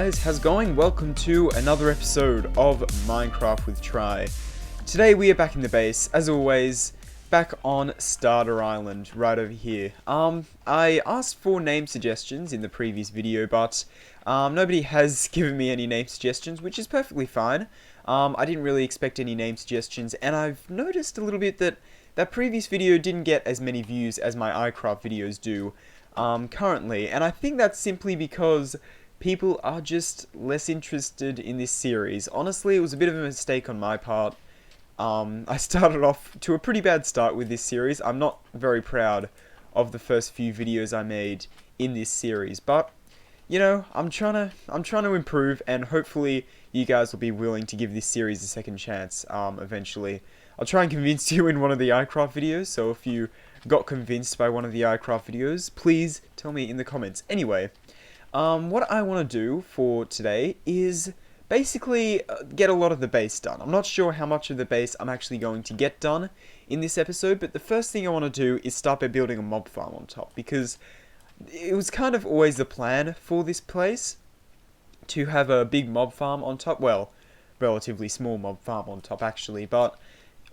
guys, how's it going? Welcome to another episode of Minecraft with Try. Today we are back in the base, as always, back on Starter Island, right over here. I asked for name suggestions in the previous video, but nobody has given me any name suggestions, which is perfectly fine. I didn't really expect any name suggestions, and I've noticed a little bit that that previous video didn't get as many views as my iCraft videos do currently, and I think that's simply because people are just less interested in this series. Honestly, it was a bit of a mistake on my part. I started off to a pretty bad start with this series. I'm not very proud of the first few videos I made in this series, but you know, I'm trying to improve, and hopefully you guys will be willing to give this series a second chance eventually. I'll try and convince you in one of the iCraft videos, so if you got convinced by one of the iCraft videos, please tell me in the comments. Anyway, what I want to do for today is basically get a lot of the base done. I'm not sure how much of the base I'm actually going to get done in this episode, but the first thing I want to do is start by building a mob farm on top, because it was kind of always the plan for this place to have a big mob farm on top. Well, relatively small mob farm on top actually, but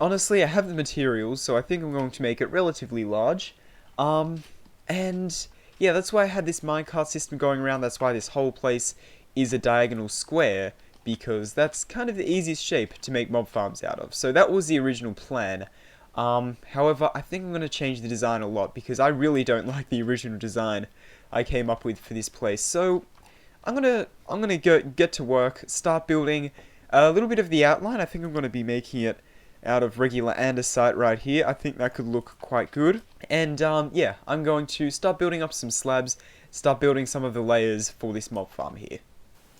honestly I have the materials, so I think I'm going to make it relatively large. And yeah, that's why I had this minecart system going around. That's why this whole place is a diagonal square, because that's kind of the easiest shape to make mob farms out of. So that was the original plan. However, I think I'm going to change the design a lot, because I really don't like the original design I came up with for this place. So I'm gonna get to work, start building a little bit of the outline. I think I'm going to be making it out of regular andesite right here. I think that could look quite good. And yeah, I'm going to start building up some slabs, start building some of the layers for this mob farm here.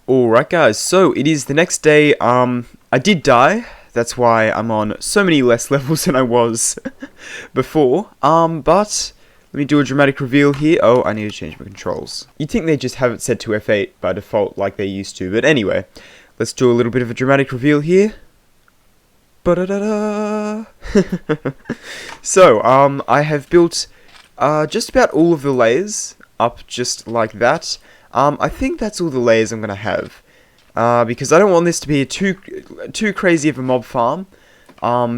Alright guys, so it is the next day. I did die. That's why I'm on so many less levels than I was before. But let me do a dramatic reveal here. Oh, I need to change my controls. You'd think they just have it set to F8 by default like they used to, but anyway, let's do a little bit of a dramatic reveal here. So, I have built just about all of the layers up just like that. I think that's all the layers I'm going to have, because I don't want this to be too crazy of a mob farm,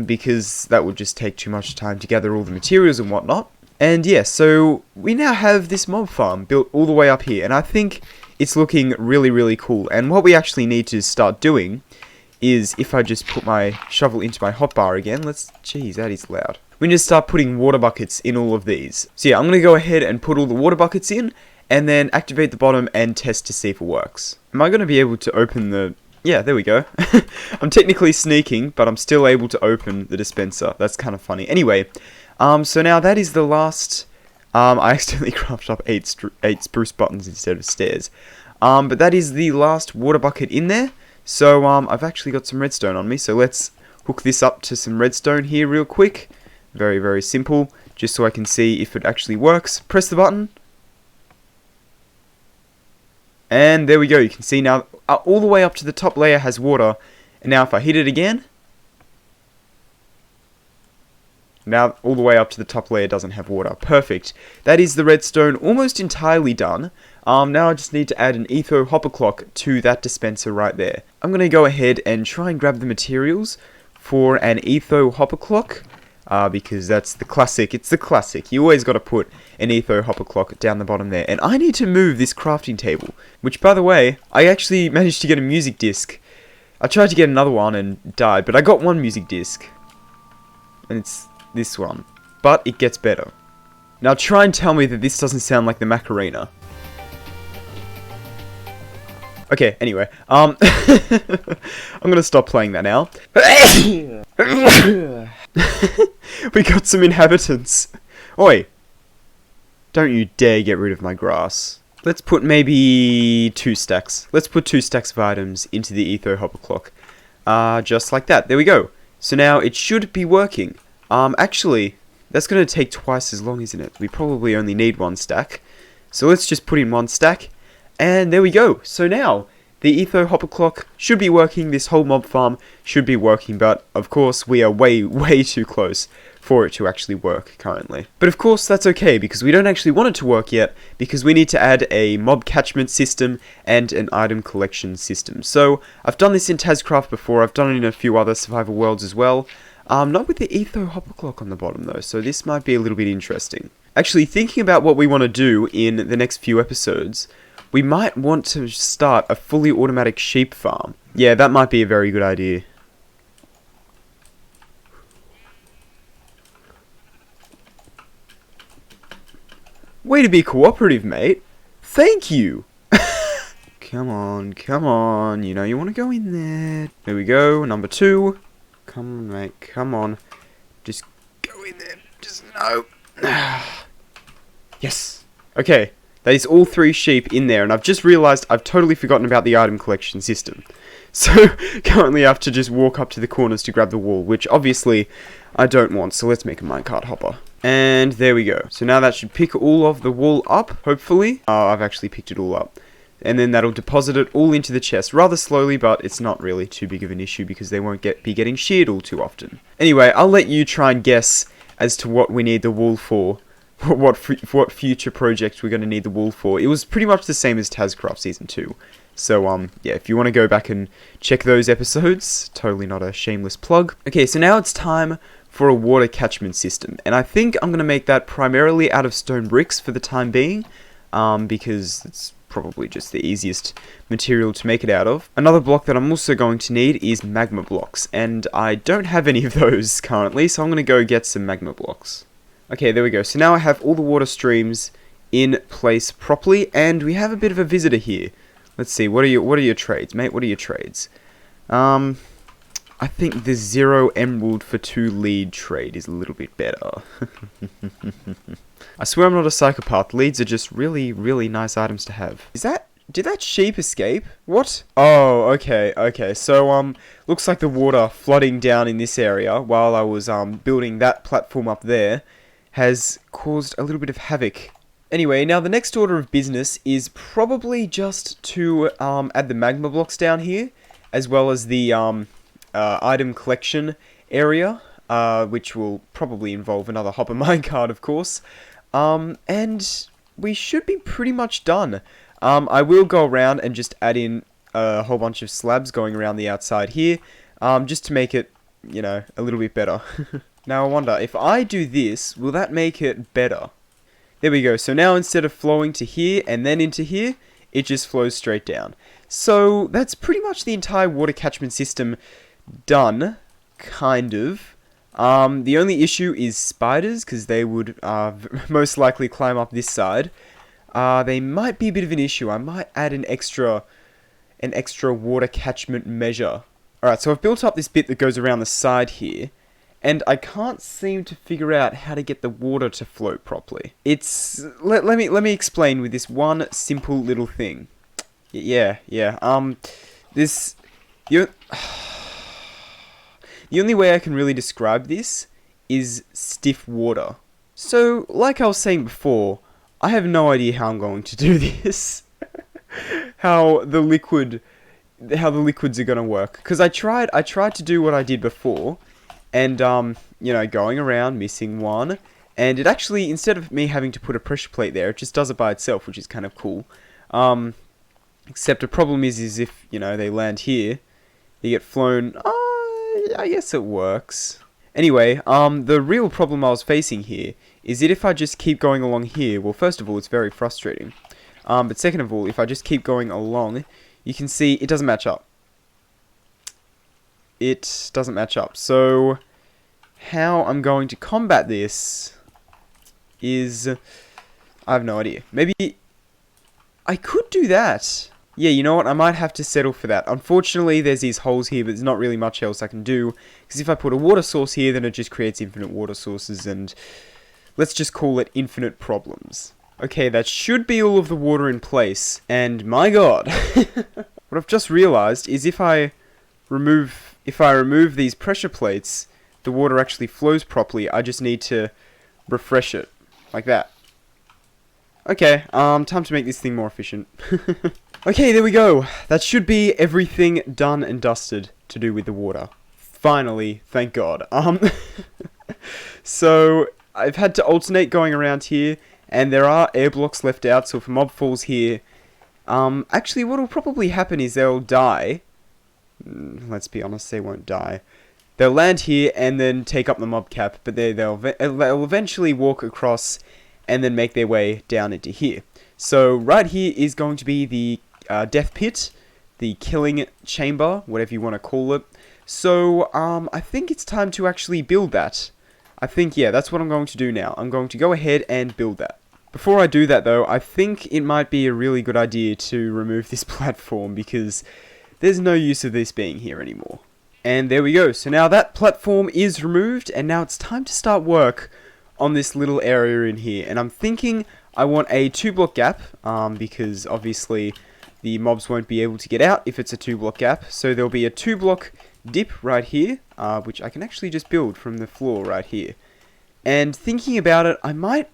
because that would just take too much time to gather all the materials and whatnot. And yeah, so we now have this mob farm built all the way up here, and I think it's looking really, really cool. And what we actually need to start doing is, if I just put my shovel into my hotbar again, jeez, that is loud. We need to start putting water buckets in all of these. So yeah, I'm going to go ahead and put all the water buckets in, and then activate the bottom and test to see if it works. Am I going to be able to open the... Yeah, there we go. I'm technically sneaking, but I'm still able to open the dispenser. That's kind of funny. Anyway, so now that is the last... I accidentally crafted up 8 spruce buttons instead of stairs. But that is the last water bucket in there. So, I've actually got some redstone on me, so let's hook this up to some redstone here real quick. Very, very simple, just so I can see if it actually works. Press the button. And there we go, you can see now, all the way up to the top layer has water. And now if I hit it again, now all the way up to the top layer doesn't have water. Perfect. That is the redstone almost entirely done. Now I just need to add an etho hopper clock to that dispenser right there. I'm going to go ahead and try and grab the materials for an etho hopper clock, because that's the classic. It's the classic. You always got to put an etho hopper clock down the bottom there. And I need to move this crafting table, which, by the way, I actually managed to get a music disc. I tried to get another one and died, but I got one music disc, and it's this one, but it gets better. Now try and tell me that this doesn't sound like the Macarena. Okay, anyway, I'm gonna stop playing that now. We got some inhabitants. Oi! Don't you dare get rid of my grass. Let's put maybe 2 stacks. Let's put 2 stacks of items into the etho hopper clock. Just like that. There we go. So now it should be working. Actually, that's gonna take twice as long, isn't it? We probably only need 1 stack. So let's just put in 1 stack. And there we go. So now, the etho hopper clock should be working. This whole mob farm should be working. But, of course, we are way, way too close for it to actually work currently. But of course that's okay, because we don't actually want it to work yet, because we need to add a mob catchment system and an item collection system. So I've done this in Tazcraft before, I've done it in a few other survival worlds as well. Not with the Etho hopper clock on the bottom though, so this might be a little bit interesting. Actually, thinking about what we want to do in the next few episodes, we might want to start a fully automatic sheep farm. Yeah, that might be a very good idea. Way to be cooperative, mate. Thank you. Come on. You know you want to go in there. There we go, number 2. Come on, mate, come on. Just go in there. Just no. Yes. Okay, that is all 3 sheep in there, and I've just realised I've totally forgotten about the item collection system. So, currently I have to just walk up to the corners to grab the wool, which obviously I don't want, so let's make a minecart hopper. And there we go. So now that should pick all of the wool up, hopefully. I've actually picked it all up. And then that'll deposit it all into the chest, rather slowly, but it's not really too big of an issue because they won't be getting sheared all too often. Anyway, I'll let you try and guess as to what we need the wool for. What future projects we're going to need the wool for. It was pretty much the same as Tazcraft Season 2. So, yeah, if you want to go back and check those episodes, totally not a shameless plug. Okay, so now it's time for a water catchment system. And I think I'm going to make that primarily out of stone bricks for the time being, because it's probably just the easiest material to make it out of. Another block that I'm also going to need is magma blocks, and I don't have any of those currently, so I'm going to go get some magma blocks. Okay, there we go. So now I have all the water streams in place properly, and we have a bit of a visitor here. Let's see, what are your trades, mate? What are your trades? I think the 0 emerald for 2 lead trade is a little bit better. I swear I'm not a psychopath. Leads are just really, really nice items to have. Did that sheep escape? What? Oh, okay. So, looks like the water flooding down in this area while I was, building that platform up there has caused a little bit of havoc. Anyway, now the next order of business is probably just to, add the magma blocks down here, as well as the, item collection area, which will probably involve another hopper minecart, of course. And we should be pretty much done. I will go around and just add in a whole bunch of slabs going around the outside here, just to make it, you know, a little bit better. Now I wonder, if I do this, will that make it better? There we go, so now instead of flowing to here and then into here, it just flows straight down. So that's pretty much the entire water catchment system done, kind of. The only issue is spiders, because they would most likely climb up this side. They might be a bit of an issue. I might add an extra water catchment measure. Alright, so I've built up this bit that goes around the side here, and I can't seem to figure out how to get the water to flow properly. Let me explain with this one simple little thing. Yeah. The only way I can really describe this is stiff water. So, like I was saying before, I have no idea how I'm going to do this. how the liquids are gonna work. Because I tried to do what I did before, and you know, going around missing one, and it actually, instead of me having to put a pressure plate there, it just does it by itself, which is kind of cool. Except the problem is if, you know, they land here, they get flown. I guess it works. Anyway, the real problem I was facing here is that if I just keep going along here, well, first of all, it's very frustrating. But second of all, if I just keep going along, you can see it doesn't match up. It doesn't match up. So, how I'm going to combat this is, I have no idea. Maybe I could do that. Yeah, you know what? I might have to settle for that. Unfortunately, there's these holes here, but there's not really much else I can do. Because if I put a water source here, then it just creates infinite water sources, and let's just call it infinite problems. Okay, that should be all of the water in place. And my god, what I've just realized is if I remove these pressure plates, the water actually flows properly. I just need to refresh it, like that. Okay, time to make this thing more efficient. Okay, there we go. That should be everything done and dusted to do with the water. Finally, thank God. So I've had to alternate going around here, and there are air blocks left out, so if a mob falls here, actually what will probably happen is they'll die. Let's be honest, they won't die. They'll land here and then take up the mob cap, but they'll eventually walk across and then make their way down into here. So right here is going to be the death pit, the killing chamber, whatever you want to call it. So I think it's time to actually build that. I think, yeah, that's what I'm going to do now. I'm going to go ahead and build that. Before I do that though, I think it might be a really good idea to remove this platform because there's no use of this being here anymore. And there we go. So now that platform is removed, and now it's time to start work on this little area in here. And I'm thinking I want a 2-block gap, because obviously the mobs won't be able to get out if it's a 2-block gap. So there'll be a 2-block dip right here, which I can actually just build from the floor right here. And thinking about it, I might...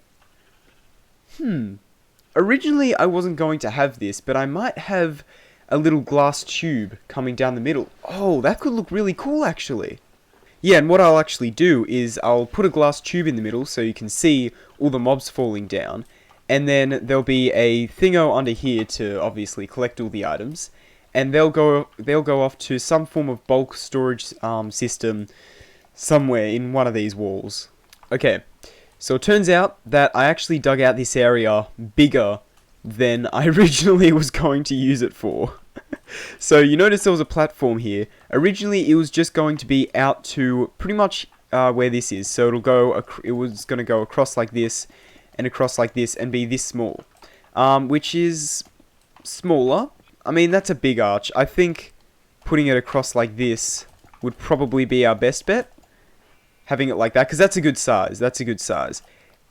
Originally I wasn't going to have this, but I might have a little glass tube coming down the middle. Oh, that could look really cool actually. Yeah, and what I'll actually do is I'll put a glass tube in the middle so you can see all the mobs falling down. And then there'll be a thingo under here to obviously collect all the items. And they'll go off to some form of bulk storage system somewhere in one of these walls. Okay, so it turns out that I actually dug out this area bigger than I originally was going to use it for. So you notice there was a platform here. Originally it was just going to be out to pretty much where this is. So it was going to go across like this and across like this and be this small, which is smaller. I mean, that's a big arch. I think putting it across like this would probably be our best bet. Having it like that, because that's a good size. That's a good size.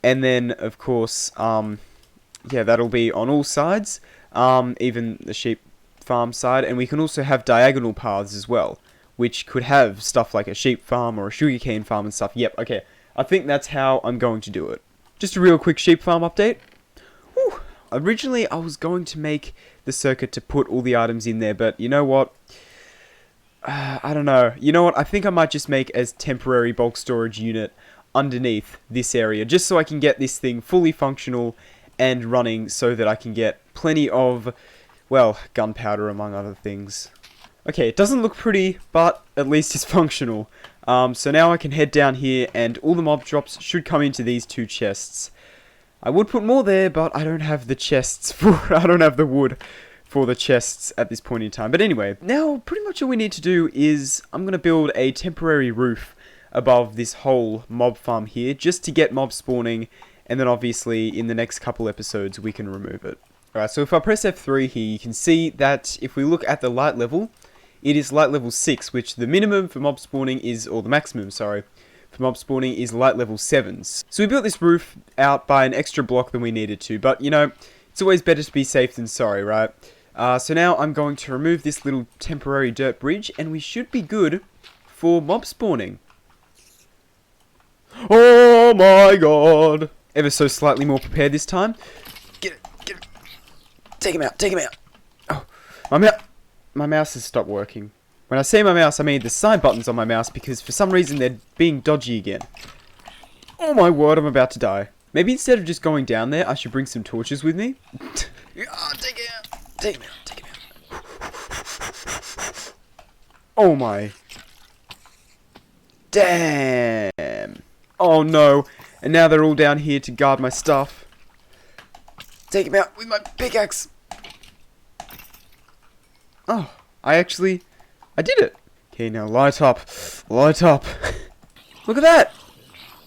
And then, of course, yeah, that'll be on all sides, even the sheep farm side. And we can also have diagonal paths as well, which could have stuff like a sheep farm or a sugarcane farm and stuff. Yep, okay. I think that's how I'm going to do it. Just a real quick sheep farm update. Whew. Originally, I was going to make the circuit to put all the items in there, but you know what? I don't know. You know what? I think I might just make a temporary bulk storage unit underneath this area, just so I can get this thing fully functional and running so that I can get plenty of, well, gunpowder among other things. Okay, it doesn't look pretty, but at least it's functional. So now I can head down here and all the mob drops should come into these 2 chests. I would put more there, but I don't have the chests I don't have the wood for the chests at this point in time. But anyway, now pretty much all we need to do is I'm going to build a temporary roof above this whole mob farm here just to get mob spawning, and then obviously in the next couple episodes we can remove it. Alright, so if I press F3 here, you can see that if we look at the light level, it is light level 6, which the minimum for mob spawning is, or the maximum, sorry, for mob spawning is light level 7s. So we built this roof out by an extra block than we needed to, but you know, it's always better to be safe than sorry, right? So now I'm going to remove this little temporary dirt bridge, and we should be good for mob spawning. Oh my god! Ever so slightly more prepared this time. Get it, get it. Take him out, take him out. Oh, my mouse has stopped working. When I say my mouse, I mean the side buttons on my mouse, because for some reason they're being dodgy again. Oh my word, I'm about to die. Maybe instead of just going down there, I should bring some torches with me. Take it out. Take him out, take him out. Oh my. Damn. Oh no. And now they're all down here to guard my stuff. Take him out with my pickaxe. Oh, I did it. Okay, now light up. Light up. Look at that.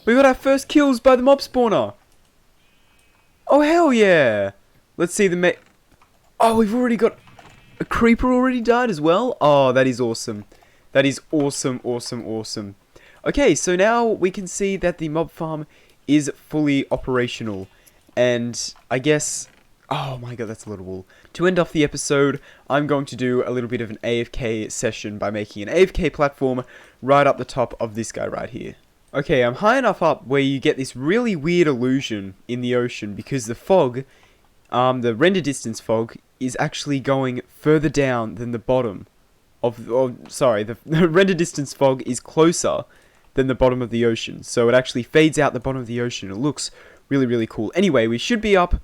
We got our first kills by the mob spawner. Oh, hell yeah. Let's see the Oh, we've already got a creeper already died as well. Oh, that is awesome. That is awesome, awesome, awesome. Okay, so now we can see that the mob farm is fully operational. And I guess... Oh my god, that's a lot of wool. To end off the episode, I'm going to do a little bit of an AFK session by making an AFK platform right up the top of this guy right here. Okay, I'm high enough up where you get this really weird illusion in the ocean because the fog, the render distance fog, is actually going further down than the bottom of... sorry, the render distance fog is closer than the bottom of the ocean. So it actually fades out the bottom of the ocean. It looks really, really cool. Anyway, we should be up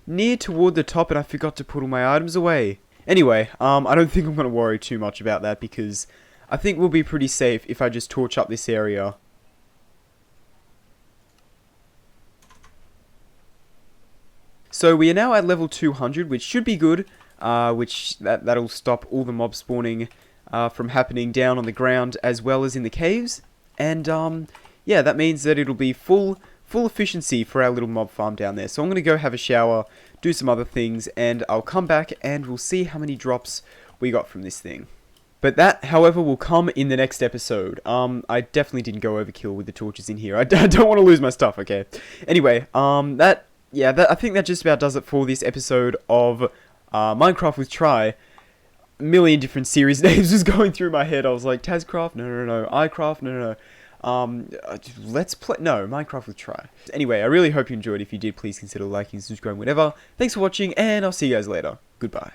near toward the top, and I forgot to put all my items away. Anyway, I don't think I'm going to worry too much about that, because I think we'll be pretty safe if I just torch up this area. So we are now at level 200, which should be good, that'll stop all the mob spawning from happening down on the ground as well as in the caves. And yeah, that means that it'll be full efficiency for our little mob farm down there. So I'm going to go have a shower, do some other things, and I'll come back and we'll see how many drops we got from this thing. But that, however, will come in the next episode. I definitely didn't go overkill with the torches in here. I don't want to lose my stuff, okay? Anyway, I think that just about does it for this episode of Minecraft with Try. A million different series names was going through my head. I was like, Tazcraft? No. iCraft? No. Let's play... No, Minecraft with Try. Anyway, I really hope you enjoyed. If you did, please consider liking, subscribing, whatever. Thanks for watching, and I'll see you guys later. Goodbye.